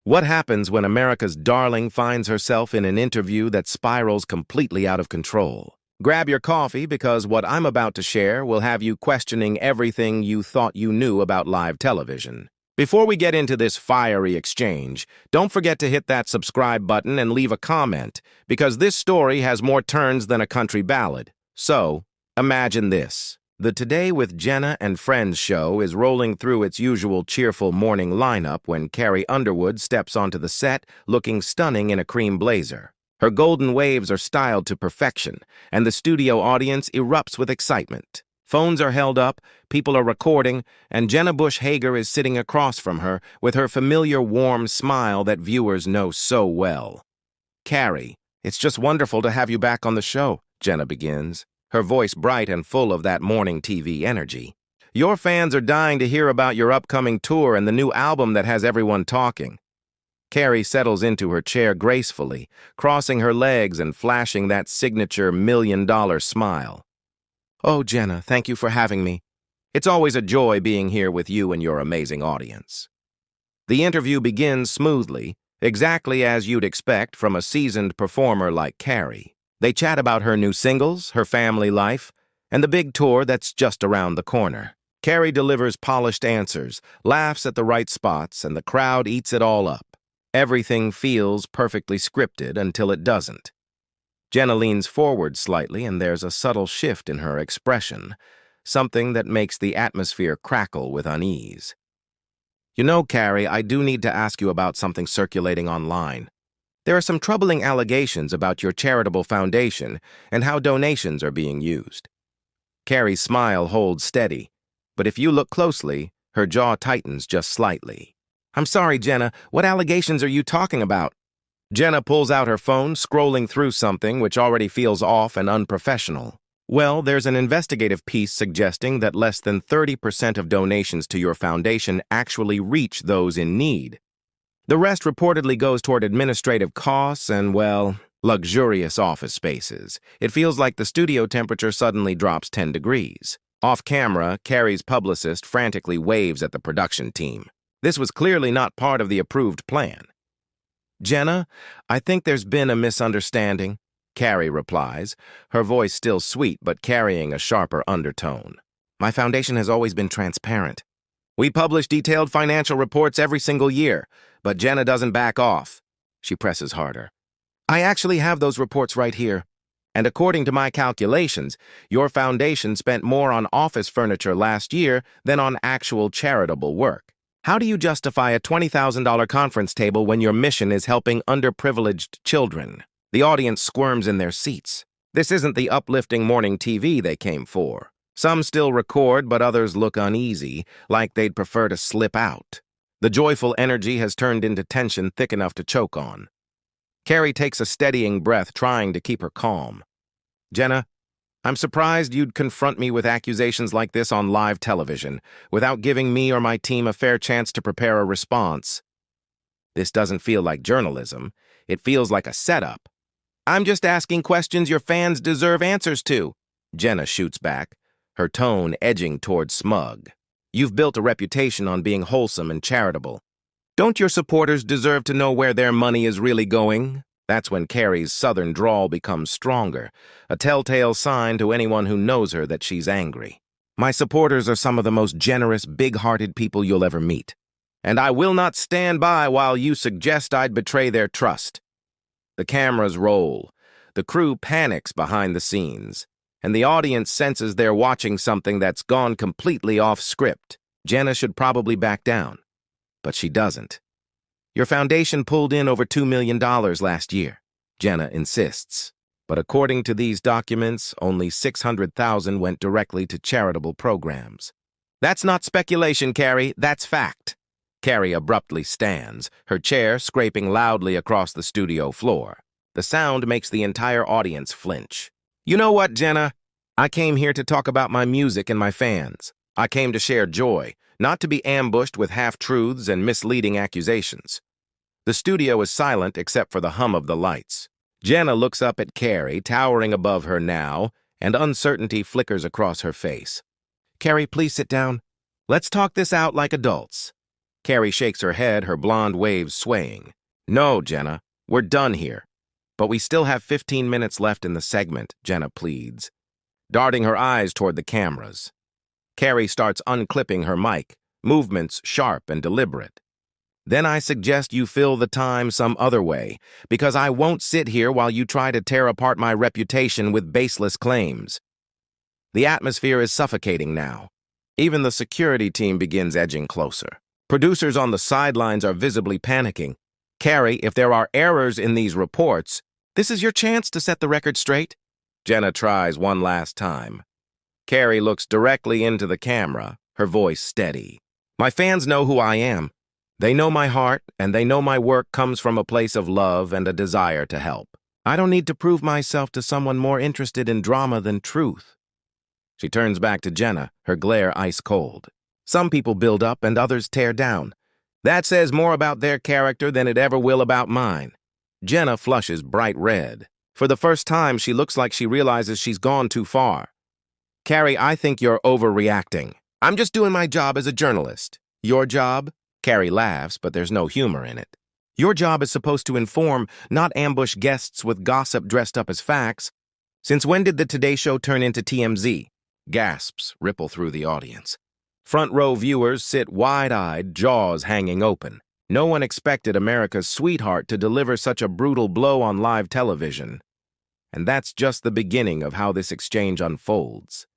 What happens when America's darling finds herself in an interview that spirals completely out of control? Grab your coffee because what I'm about to share will have you questioning everything you thought you knew about live television. Before we get into this fiery exchange, don't forget to hit that subscribe button and leave a comment, because this story has more turns than a country ballad. So, imagine this. The Today with Jenna and Friends show is rolling through its usual cheerful morning lineup when Carrie Underwood steps onto the set looking stunning in a cream blazer. Her golden waves are styled to perfection, and the studio audience erupts with excitement. Phones are held up, people are recording, and Jenna Bush Hager is sitting across from her with her familiar warm smile that viewers know so well. "Carrie, it's just wonderful to have you back on the show," Jenna begins, her voice bright and full of that morning TV energy. "Your fans are dying to hear about your upcoming tour and the new album that has everyone talking." Carrie settles into her chair gracefully, crossing her legs and flashing that signature million-dollar smile. "Oh, Jenna, thank you for having me. It's always a joy being here with you and your amazing audience." The interview begins smoothly, exactly as you'd expect from a seasoned performer like Carrie. They chat about her new singles, her family life, and the big tour that's just around the corner. Carrie delivers polished answers, laughs at the right spots, and the crowd eats it all up. Everything feels perfectly scripted until it doesn't. Jenna leans forward slightly, and there's a subtle shift in her expression, something that makes the atmosphere crackle with unease. "You know, Carrie, I do need to ask you about something circulating online. There are some troubling allegations about your charitable foundation and how donations are being used." Carrie's smile holds steady, but if you look closely, her jaw tightens just slightly. "I'm sorry, Jenna, what allegations are you talking about?" Jenna pulls out her phone, scrolling through something which already feels off and unprofessional. "Well, there's an investigative piece suggesting that less than 30% of donations to your foundation actually reach those in need. The rest reportedly goes toward administrative costs and, well, luxurious office spaces. It feels like the studio temperature suddenly drops 10 degrees. Off camera, Carrie's publicist frantically waves at the production team. This was clearly not part of the approved plan. "Jenna, I think there's been a misunderstanding," Carrie replies, her voice still sweet but carrying a sharper undertone. "My foundation has always been transparent. We publish detailed financial reports every single year, but Jenna doesn't back off." She presses harder. "I actually have those reports right here. And according to my calculations, your foundation spent more on office furniture last year than on actual charitable work. How do you justify a $20,000 conference table when your mission is helping underprivileged children?" The audience squirms in their seats. This isn't the uplifting morning TV they came for. Some still record, but others look uneasy, like they'd prefer to slip out. The joyful energy has turned into tension thick enough to choke on. Carrie takes a steadying breath, trying to keep her calm. "Jenna, I'm surprised you'd confront me with accusations like this on live television, without giving me or my team a fair chance to prepare a response. This doesn't feel like journalism. It feels like a setup." "I'm just asking questions your fans deserve answers to," Jenna shoots back, her tone edging toward smug. "You've built a reputation on being wholesome and charitable. Don't your supporters deserve to know where their money is really going?" That's when Carrie's southern drawl becomes stronger, a telltale sign to anyone who knows her that she's angry. "My supporters are some of the most generous, big-hearted people you'll ever meet. And I will not stand by while you suggest I'd betray their trust." The cameras roll. The crew panics behind the scenes, and the audience senses they're watching something that's gone completely off script. Jenna should probably back down, but she doesn't. "Your foundation pulled in over $2 million last year," Jenna insists. "But according to these documents, only $600,000 went directly to charitable programs." "That's not speculation, Carrie. That's fact." Carrie abruptly stands, her chair scraping loudly across the studio floor. The sound makes the entire audience flinch. "You know what, Jenna? I came here to talk about my music and my fans. I came to share joy, not to be ambushed with half-truths and misleading accusations." The studio is silent except for the hum of the lights. Jenna looks up at Carrie, towering above her now, and uncertainty flickers across her face. "Carrie, please sit down. Let's talk this out like adults." Carrie shakes her head, her blonde waves swaying. No, Jenna, we're done here. But we still have 15 minutes left in the segment, Jenna pleads, darting her eyes toward the cameras. Carrie starts unclipping her mic, movements sharp and deliberate. Then I suggest you fill the time some other way, because I won't sit here while you try to tear apart my reputation with baseless claims. The atmosphere is suffocating now. Even the security team begins edging closer. Producers on the sidelines are visibly panicking. Carrie, if there are errors in these reports, this is your chance to set the record straight. Jenna tries one last time. Carrie looks directly into the camera, her voice steady. My fans know who I am. They know my heart, and they know my work comes from a place of love and a desire to help. I don't need to prove myself to someone more interested in drama than truth. She turns back to Jenna, her glare ice cold. Some people build up and others tear down. That says more about their character than it ever will about mine. Jenna flushes bright red. For the first time, she looks like she realizes she's gone too far. Carrie, I think you're overreacting. I'm just doing my job as a journalist. Your job? Carrie laughs, but there's no humor in it. Your job is supposed to inform, not ambush guests with gossip dressed up as facts. Since when did the Today Show turn into TMZ? Gasps ripple through the audience. Front row viewers sit wide-eyed, jaws hanging open. No one expected America's sweetheart to deliver such a brutal blow on live television. And that's just the beginning of how this exchange unfolds.